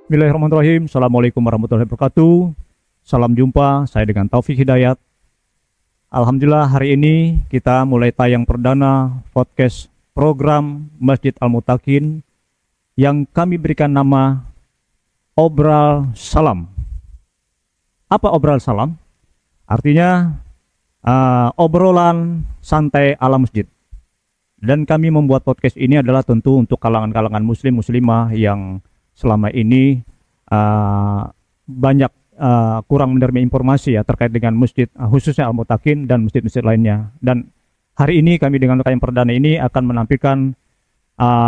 Bismillahirrahmanirrahim. Assalamualaikum warahmatullahi wabarakatuh. Salam jumpa, saya dengan Taufik Hidayat. Alhamdulillah hari ini kita mulai tayang perdana podcast program Masjid Al-Mutakin yang kami berikan nama Obral Salam. Apa Obral Salam? Artinya obrolan santai ala masjid. Dan kami membuat podcast ini adalah tentu untuk kalangan-kalangan muslim muslimah yang selama ini banyak kurang menerima informasi ya terkait dengan masjid khususnya Al-Mutakin dan masjid-masjid lainnya. Dan hari ini kami dengan tayang perdana ini akan menampilkan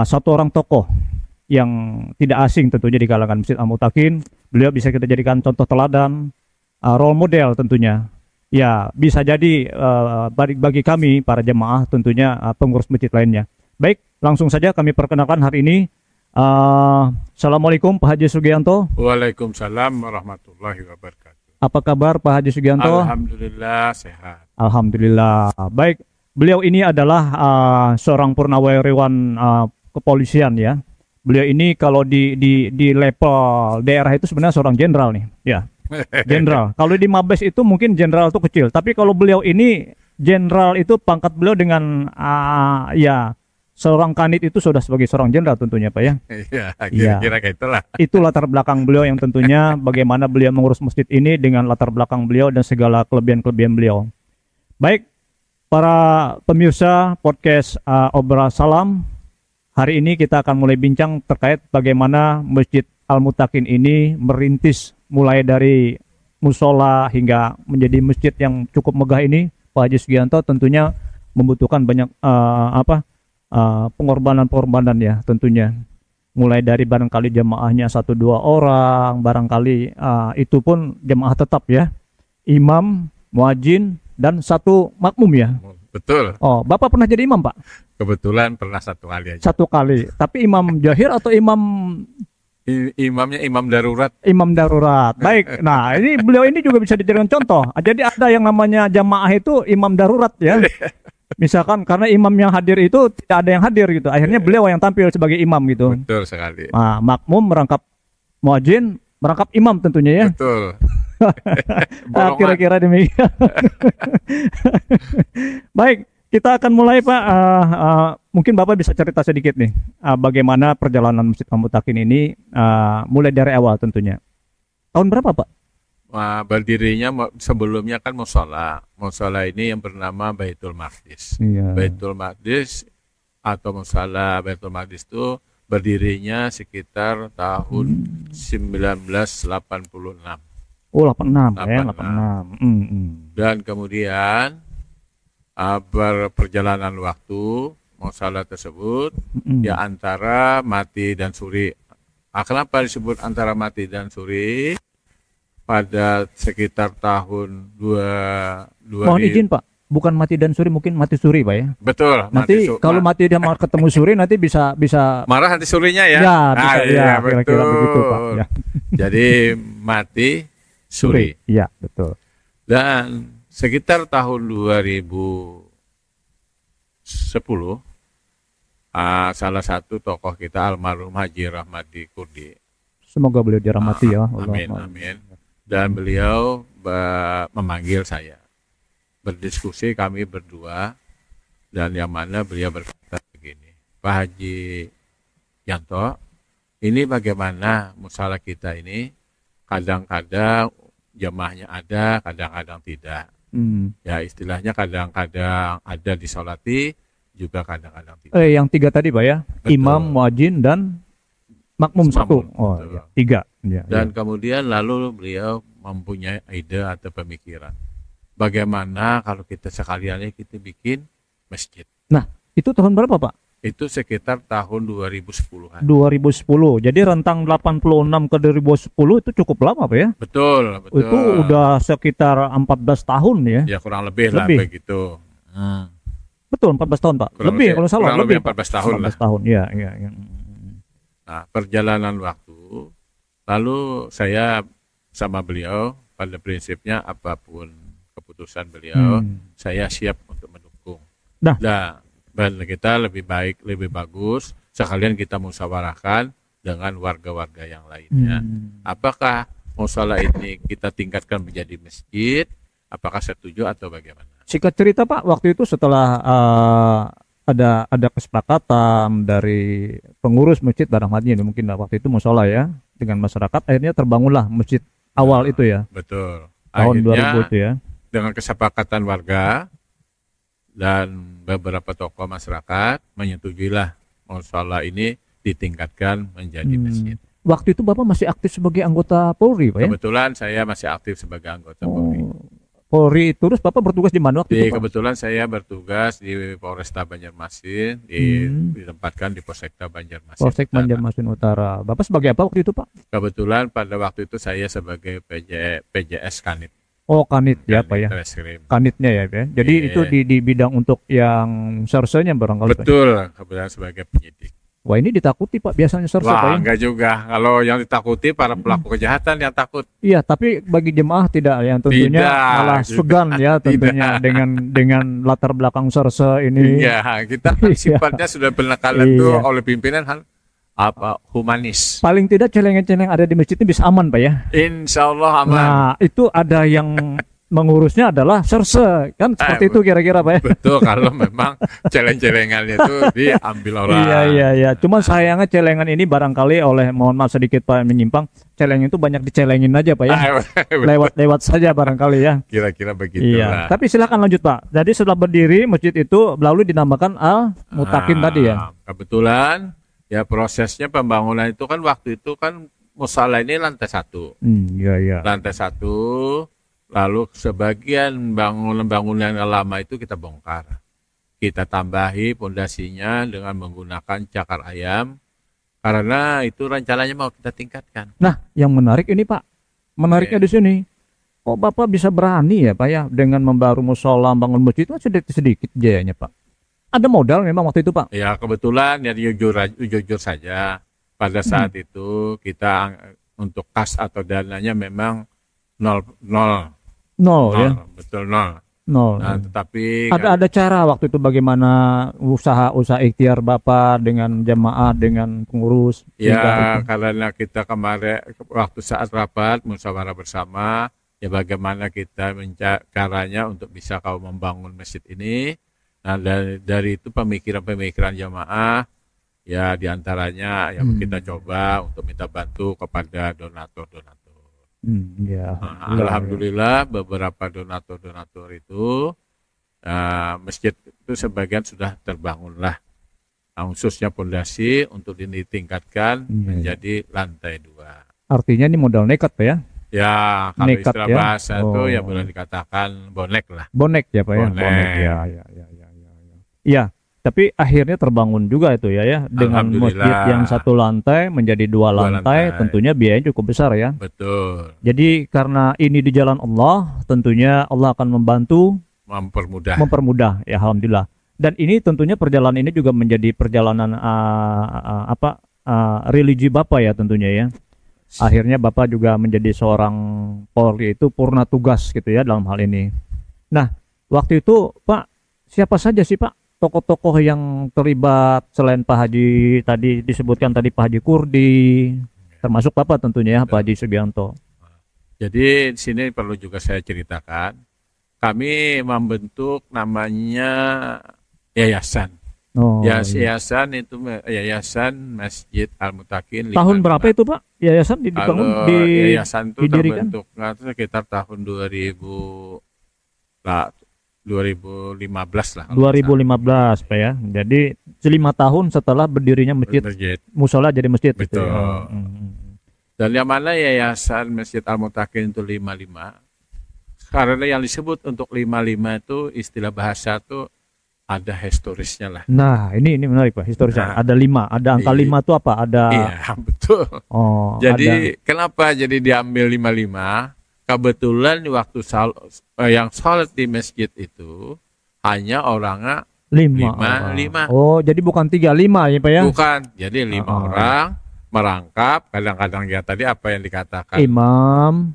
satu orang tokoh yang tidak asing tentunya di kalangan masjid Al-Mutakin. Beliau bisa kita jadikan contoh teladan, role model tentunya. Ya, bisa jadi bagi kami para jemaah tentunya pengurus masjid lainnya. Baik, langsung saja kami perkenalkan hari ini. Assalamualaikum Pak Haji Sugianto. Waalaikumsalam warahmatullahi wabarakatuh. Apa kabar Pak Haji Sugianto? Alhamdulillah sehat. Alhamdulillah. Baik, beliau ini adalah seorang purnawirawan kepolisian ya. Beliau ini kalau di level daerah itu sebenarnya seorang jenderal nih. Ya, jenderal. Kalau di Mabes itu mungkin jenderal itu kecil. Tapi kalau beliau ini jenderal itu pangkat beliau dengan ya seorang kanit itu sudah sebagai seorang jenderal tentunya Pak ya. Iya, kira-kira kayak itulah. Itu latar belakang beliau yang tentunya bagaimana beliau mengurus masjid ini dengan latar belakang beliau dan segala kelebihan-kelebihan beliau. Baik, para pemirsa podcast Obral Salam, hari ini kita akan mulai bincang terkait bagaimana Masjid Al-Mutakin ini merintis mulai dari musola hingga menjadi masjid yang cukup megah ini. Pak Haji Sugianto tentunya membutuhkan banyak pengorbanan ya tentunya, mulai dari barangkali jemaahnya 1-2 orang, barangkali itu pun jemaah tetap ya, imam, muadzin dan 1 makmum ya. Betul. Oh, Bapak pernah jadi imam Pak? Kebetulan pernah 1 kali aja. 1 kali, tapi imam jahir atau imam Imamnya imam darurat. Imam darurat. Baik. Nah, ini beliau ini juga bisa dijadikan contoh. Jadi ada yang namanya jamaah itu imam darurat ya. Misalkan karena imam yang hadir itu tidak ada yang hadir gitu. Akhirnya beliau yang tampil sebagai imam gitu. Betul sekali. Nah, makmum merangkap muadzin, merangkap imam tentunya ya. Betul. Kira-kira demikian. Baik, kita akan mulai Pak. Mungkin Bapak bisa cerita sedikit nih bagaimana perjalanan Masjid Al-Mutakin ini mulai dari awal tentunya. Tahun berapa Pak? Berdirinya sebelumnya kan musola. Musola ini yang bernama Baitul Maqdis. Iya. Baitul Maqdis atau musola Baitul Maqdis itu berdirinya sekitar tahun 1986. Oh, 86 ya, 86. Dan kemudian berperjalanan waktu musola tersebut ya antara mati dan suri. Kenapa disebut antara mati dan suri? Pada sekitar tahun 2000. Mohon izin Pak, bukan mati dan suri, mungkin mati suri Pak ya. Betul. Nanti kalau mati dia mau ketemu suri nanti bisa marah nanti surinya ya. Ya, bisa, iya, kira-kira begitu Pak. Ya. Jadi mati suri. Iya, betul. Dan sekitar tahun 2010 salah satu tokoh kita almarhum Haji Rahmadi Kurdi. Semoga beliau dirahmati ya. Amin, amin. Dan beliau memanggil saya. Berdiskusi kami berdua, dan yang mana beliau berkata begini, Pak Haji Yanto, ini bagaimana musola kita ini kadang-kadang jemaahnya ada, kadang-kadang tidak. Ya istilahnya kadang-kadang ada disolati, juga kadang-kadang tidak. Yang 3 tadi Pak ya, betul. Imam, muadzin dan makmum 1. Oh ya, 3. Ya, dan kemudian lalu beliau mempunyai ide atau pemikiran, bagaimana kalau kita sekaliannya kita bikin masjid. Nah, itu tahun berapa Pak? Itu sekitar tahun 2010-an. 2010. Jadi rentang 86 ke 2010 itu cukup lama Pak ya? Betul, betul. Itu udah sekitar 14 tahun ya? Ya kurang lebih lah begitu. Betul, 14 tahun Pak. Lebih kalau salah. Lebih 14 tahun 14 tahun, ya. Nah, perjalanan waktu, lalu saya sama beliau pada prinsipnya apapun keputusan beliau, saya siap untuk mendukung. Nah, dan kita lebih baik, lebih bagus, sekalian kita musyawarahkan dengan warga-warga yang lainnya. Apakah mushola ini kita tingkatkan menjadi masjid? Apakah setuju atau bagaimana? Singkat cerita Pak, waktu itu setelah ada kesepakatan dari pengurus masjid barang ini mungkin waktu itu mushola ya dengan masyarakat, akhirnya terbangunlah masjid awal itu ya. Betul. Tahun Akhirnya, 2000 itu ya. dengan kesepakatan warga dan beberapa tokoh masyarakat menyetujuilah mushola ini ditingkatkan menjadi masjid. Waktu itu Bapak masih aktif sebagai anggota Polri Pak ya? Kebetulan saya masih aktif sebagai anggota Polri. Polri, terus Bapak bertugas di mana waktu itu Pak? Kebetulan saya bertugas di Polresta Banjarmasin, ditempatkan di Polsekta Banjarmasin. Polsek Banjarmasin Utara. Bapak sebagai apa waktu itu Pak? Kebetulan pada waktu itu saya sebagai PJS Kanit. Oh Kanit ya Pak ya? Kanitnya ya Pak ya? Jadi itu di bidang untuk yang sersenya barangkali Pak? Betul, kebetulan sebagai penyidik. Wah ini ditakuti Pak biasanya sersa Pak ya? Enggak juga. Kalau yang ditakuti para pelaku kejahatan yang takut. Iya, tapi bagi jemaah tidak yang tentunya malah segan ya tentunya dengan latar belakang sersa ini. Iya, kita kan sifatnya sudah penekanan tuh oleh pimpinan humanis. Paling tidak celeng-celeng ada di masjid ini bisa aman Pak ya? Insya Allah aman. Nah itu ada yang mengurusnya adalah serse kan seperti itu kira-kira Pak ya? Betul, kalau memang celeng-celengannya itu diambil orang. Iya. Cuman sayangnya celengan ini barangkali mohon maaf sedikit Pak menyimpang, celeng itu banyak dicelengin aja Pak ya. Lewat saja barangkali ya. Kira-kira begitu. Iya. Tapi silakan lanjut Pak. Jadi setelah berdiri masjid itu lalu dinamakan Al-Mutakin tadi ya. Kebetulan ya prosesnya pembangunan itu kan waktu itu kan mushola ini lantai 1. Iya. Lantai 1. Lalu sebagian bangunan yang lama itu kita bongkar. Kita tambahi pondasinya dengan menggunakan cakar ayam. Karena itu rencananya mau kita tingkatkan. Nah, yang menarik ini Pak. Menariknya di sini. Kok Bapak bisa berani ya Pak ya dengan membaru musola, bangun masjid itu sedikit biayanya Pak. Ada modal memang waktu itu Pak? Ya kebetulan ya jujur saja. Pada saat itu kita untuk kas atau dananya memang nol ya, betul nol. Nah, tetapi ada cara waktu itu bagaimana usaha ikhtiar Bapak dengan jamaah dengan pengurus? Ya karena kita kemarin waktu saat rapat musyawarah bersama ya bagaimana kita caranya untuk bisa membangun masjid ini. Nah dari itu pemikiran jamaah ya diantaranya yang kita coba untuk minta bantu kepada donatur-donatur. Alhamdulillah beberapa donatur itu masjid itu sebagian sudah terbangun lah, khususnya pondasi untuk ditingkatkan menjadi lantai 2. Artinya ini modal nekat Pak ya? Ya kalau nekat, istilah bahasa itu ya boleh dikatakan bonek lah. Bonek ya Pak ya? Bonek ya. Iya. Tapi akhirnya terbangun juga itu ya dengan masjid yang 1 lantai menjadi 2 lantai, tentunya biayanya cukup besar ya. Betul. Jadi karena ini di jalan Allah, tentunya Allah akan membantu mempermudah ya alhamdulillah. Dan ini tentunya perjalanan ini juga menjadi perjalanan religi Bapak ya tentunya ya. Akhirnya Bapak juga menjadi seorang Polri itu purna tugas gitu ya dalam hal ini. Nah, waktu itu Pak, siapa saja sih Pak tokoh-tokoh yang terlibat selain Pak Haji tadi disebutkan tadi Pak Haji Kurdi, termasuk Bapak tentunya ya, Pak Haji Subianto. Jadi di sini perlu juga saya ceritakan, kami membentuk namanya yayasan. Yayasan itu Yayasan Masjid Al-Mutakin. Tahun berapa itu Pak? Yayasan dibangun yayasan itu terbentuk sekitar tahun 2015 lah. 2015 Pak ya. Jadi 5 tahun setelah berdirinya masjid. Musola jadi masjid. Betul. Dan yang mana Yayasan Masjid Al-Mutakin itu 55. Karena yang disebut untuk 55 itu istilah bahasa itu ada historisnya lah. Nah, ini menarik Pak, historisnya. Ada 5, ada angka 5 itu apa? Ada. Iya, betul. Jadi kenapa jadi diambil 55? Kebetulan waktu yang sholat di masjid itu hanya orangnya 5. Oh, jadi bukan 3, 5 ya Pak ya? Bukan, jadi 5 orang merangkap. Kadang-kadang ya tadi apa yang dikatakan? Imam,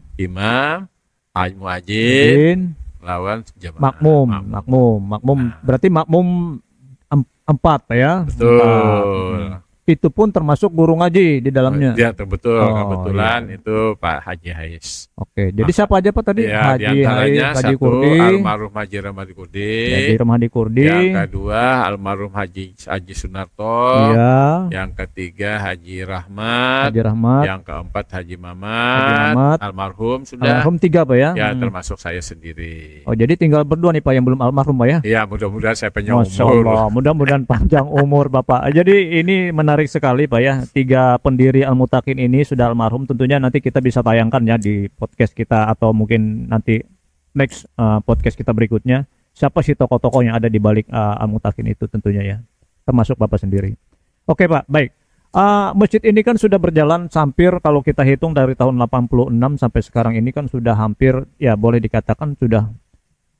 muadzin, lawan jamaah. Makmum. Berarti makmum 4 ya? Betul. itu pun termasuk guru ngaji di dalamnya. Ya, betul. Kebetulan iya. itu Pak Haji Hais. Oke, jadi siapa aja Pak tadi? Ya, Haji diantaranya Hais, Haji satu Kurdi, almarhum Haji Ramadi Kurdi, Haji Ramadi Kurdi, yang kedua almarhum Haji Sunarto, iya, yang ketiga Haji Rahmat, Haji Rahmat, yang keempat Haji Haji Mamat, Mamat, almarhum sudah, almarhum 3 Pak ya? ya termasuk saya sendiri. Oh, jadi tinggal berdua nih Pak yang belum almarhum Pak ya? Ya, mudah-mudahan saya panjang Masya umur. Allah, mudah-mudahan panjang umur Bapak. Jadi ini menarik sekali Pak ya. 3 pendiri Al-Mutakin ini sudah almarhum. Tentunya nanti kita bisa tayangkan ya di podcast kita atau mungkin nanti next podcast kita berikutnya. Siapa sih tokoh-tokoh yang ada di balik Al-Mutakin itu tentunya ya. Termasuk Bapak sendiri. Oke Pak, baik. Masjid ini kan sudah berjalan hampir kalau kita hitung dari tahun 86 sampai sekarang ini kan sudah hampir ya boleh dikatakan sudah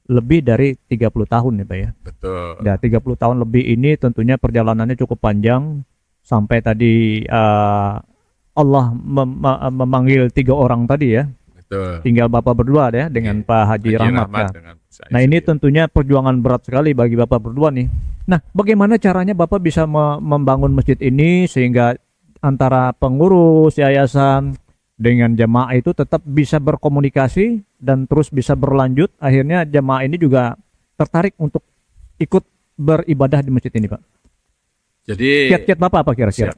lebih dari 30 tahun ya Pak ya. Betul. Ya 30 tahun lebih ini tentunya perjalanannya cukup panjang sampai tadi Allah memanggil 3 orang tadi ya. Betul. Tinggal Bapak berdua ya dengan Pak Haji Rahmat. Ya. Nah ini tentunya perjuangan berat sekali bagi Bapak berdua nih. Nah bagaimana caranya Bapak bisa membangun masjid ini sehingga antara pengurus yayasan dengan jamaah itu tetap bisa berkomunikasi dan terus bisa berlanjut. Akhirnya jamaah ini juga tertarik untuk ikut beribadah di masjid ini Pak. Jadi Kiat-kiat Bapak apa kira-kira?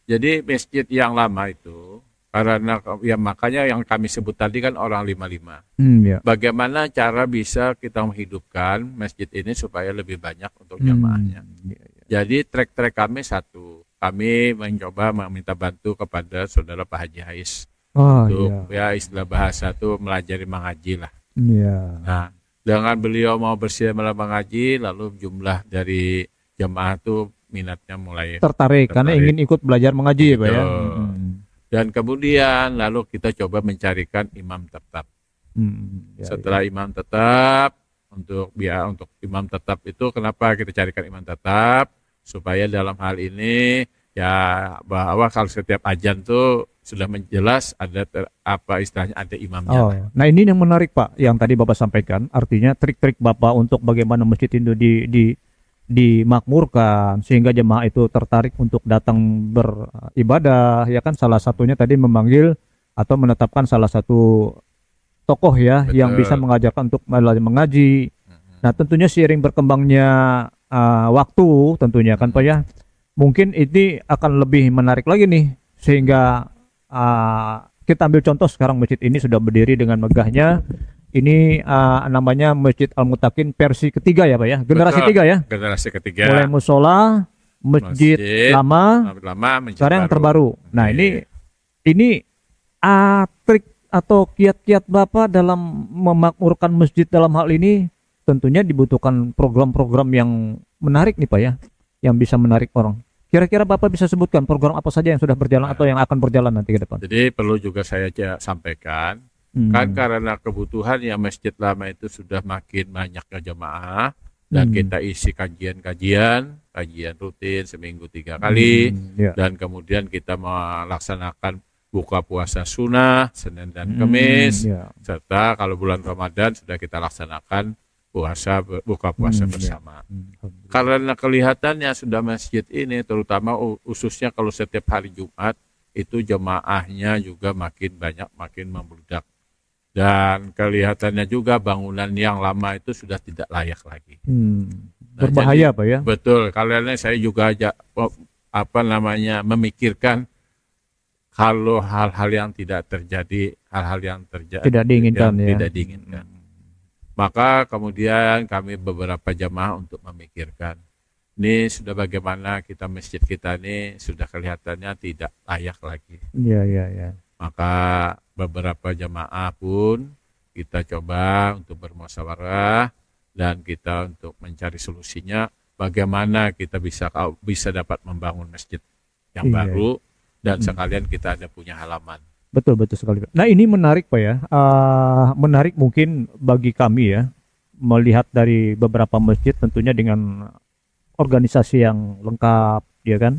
Jadi masjid yang lama itu karena ya makanya yang kami sebut tadi kan orang 55. Ya. Bagaimana cara bisa kita menghidupkan masjid ini supaya lebih banyak untuk jamaahnya. Jadi trek-trek kami satu. Kami mencoba meminta bantu kepada saudara Pak Haji Hais untuk ya istilah bahasa itu melajari mengaji lah. Nah, dengan beliau mau bersedia mengaji, lalu jumlah dari jamaah itu minatnya mulai tertarik karena ingin ikut belajar mengaji ya Pak ya. Dan kemudian lalu kita coba mencarikan imam tetap. Setelah imam tetap untuk imam tetap itu kenapa kita carikan imam tetap supaya dalam hal ini ya bahwa kalau setiap ajan tuh sudah menjelas ada apa istilahnya ada imamnya. Nah ini yang menarik Pak yang tadi Bapak sampaikan artinya trik-trik Bapak untuk bagaimana masjid itu dimakmurkan sehingga jemaah itu tertarik untuk datang beribadah ya kan salah satunya tadi memanggil atau menetapkan salah satu tokoh ya. Betul. Yang bisa mengajarkan untuk mengaji. Nah tentunya seiring berkembangnya waktu tentunya kan Pak ya mungkin ini akan lebih menarik lagi nih sehingga kita ambil contoh sekarang masjid ini sudah berdiri dengan megahnya. Ini namanya Masjid Al-Mutakin versi ketiga ya Pak ya, generasi ketiga ya. Generasi ketiga. Mulai musola, masjid lama, sekarang yang terbaru. Nah ini trik atau kiat-kiat Bapak dalam memakmurkan masjid dalam hal ini tentunya dibutuhkan program-program yang menarik nih Pak ya, yang bisa menarik orang. Kira-kira Bapak bisa sebutkan program apa saja yang sudah berjalan atau yang akan berjalan nanti ke depan? Jadi perlu juga saya sampaikan. Kan karena kebutuhan yang masjid lama itu sudah makin banyaknya jemaah dan kita isi kajian rutin seminggu 3 kali dan kemudian kita melaksanakan buka puasa sunnah Senin dan Kamis serta kalau bulan Ramadan sudah kita laksanakan buka puasa bersama. Karena kelihatannya sudah masjid ini terutama khususnya kalau setiap hari Jumat itu jemaahnya juga makin banyak makin membludak. Dan kelihatannya juga bangunan yang lama itu sudah tidak layak lagi. Berbahaya Pak ya? Betul. Karena saya juga memikirkan kalau hal-hal yang tidak terjadi, tidak diinginkan. Maka kemudian kami beberapa jamaah untuk memikirkan. Ini sudah bagaimana masjid kita ini sudah kelihatannya tidak layak lagi. Iya. Maka beberapa jamaah pun kita coba untuk bermusyawarah dan kita untuk mencari solusinya bagaimana kita bisa dapat membangun masjid yang baru dan sekalian kita ada punya halaman. Betul sekali. Nah ini menarik Pak ya, menarik mungkin bagi kami ya melihat dari beberapa masjid tentunya dengan organisasi yang lengkap ya kan.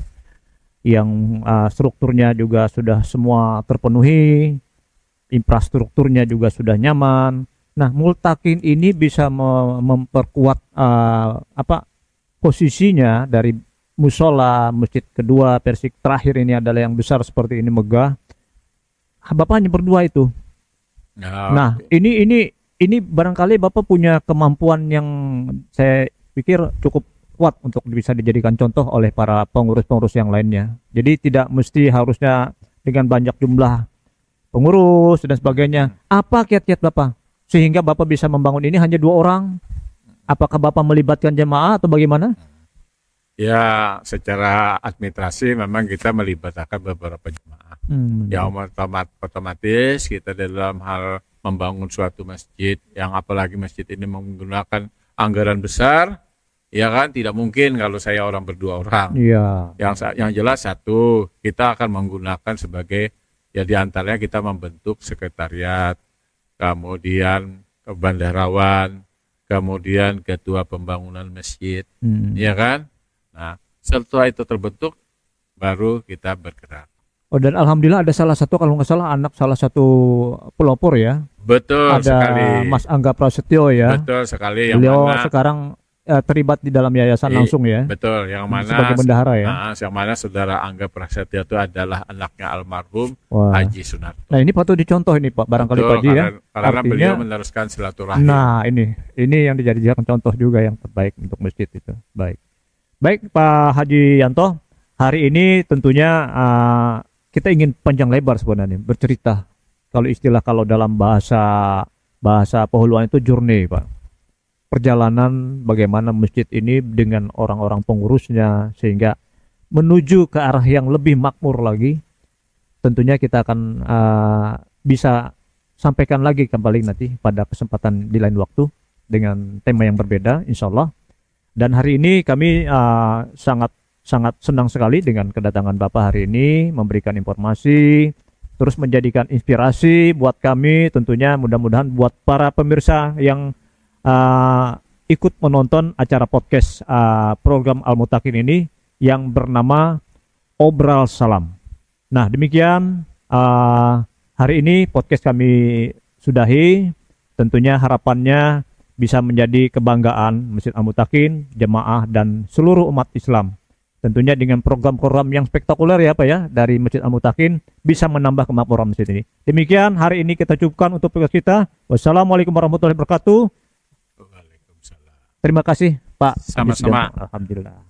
Yang strukturnya juga sudah semua terpenuhi, infrastrukturnya juga sudah nyaman. Nah, Multakin ini bisa memperkuat posisinya musola, masjid kedua versi terakhir ini adalah yang besar seperti ini, megah. Bapak hanya berdua itu. Nah, ini barangkali Bapak punya kemampuan yang saya pikir cukup kuat untuk bisa dijadikan contoh oleh para pengurus-pengurus yang lainnya. Jadi tidak mesti harusnya dengan banyak jumlah pengurus dan sebagainya. Apa kiat-kiat Bapak sehingga Bapak bisa membangun ini hanya 2 orang? Apakah Bapak melibatkan jemaah atau bagaimana? Ya, secara administrasi memang kita melibatkan beberapa jemaah. Ya, otomatis kita dalam hal membangun suatu masjid, yang apalagi masjid ini menggunakan anggaran besar, ya kan, tidak mungkin kalau saya orang berdua orang. Iya. Yang jelas satu, kita akan menggunakan sebagai, ya diantaranya kita membentuk sekretariat, kemudian bendaharawan, kemudian ketua pembangunan masjid, ya kan. Nah, setelah itu terbentuk, baru kita bergerak. Oh, dan alhamdulillah ada salah satu, kalau nggak salah, anak salah satu pelopor ya. Betul ada sekali. Mas Angga Prasetyo ya. Betul sekali. Yang beliau mana sekarang terlibat di dalam yayasan langsung ya. Betul. Yang mana sebagai bendahara ya. Yang mana saudara Angga Prasetyo itu adalah anaknya almarhum Haji Sunarto. Nah, ini patut dicontoh ini Pak, barangkali Pak Haji ya. Karena artinya, beliau meneruskan silaturahmi. Nah, ini yang dijadikan contoh juga yang terbaik untuk masjid itu. Baik Pak Haji Yanto, hari ini tentunya kita ingin panjang lebar sebenarnya bercerita. Kalau dalam bahasa Pohuluan itu journey, Pak. Perjalanan bagaimana masjid ini dengan orang-orang pengurusnya sehingga menuju ke arah yang lebih makmur lagi. Tentunya kita akan bisa sampaikan lagi kembali nanti pada kesempatan di lain waktu dengan tema yang berbeda, insya Allah. Dan hari ini kami sangat senang sekali dengan kedatangan Bapak hari ini, memberikan informasi, terus menjadikan inspirasi buat kami, tentunya mudah-mudahan buat para pemirsa yang ikut menonton acara podcast program Al-Mutakin ini yang bernama Obral Salam. Nah, demikian hari ini podcast kami sudahi. Tentunya harapannya bisa menjadi kebanggaan Masjid Al-Mutakin, jemaah dan seluruh umat Islam. Tentunya dengan program-program yang spektakuler ya Pak ya, dari Masjid Al-Mutakin bisa menambah kemakmuran masjid ini. Demikian hari ini kita cukupkan untuk podcast kita. Wassalamualaikum warahmatullahi wabarakatuh. Waalaikumsalam. Terima kasih Pak. Sama-sama. Alhamdulillah.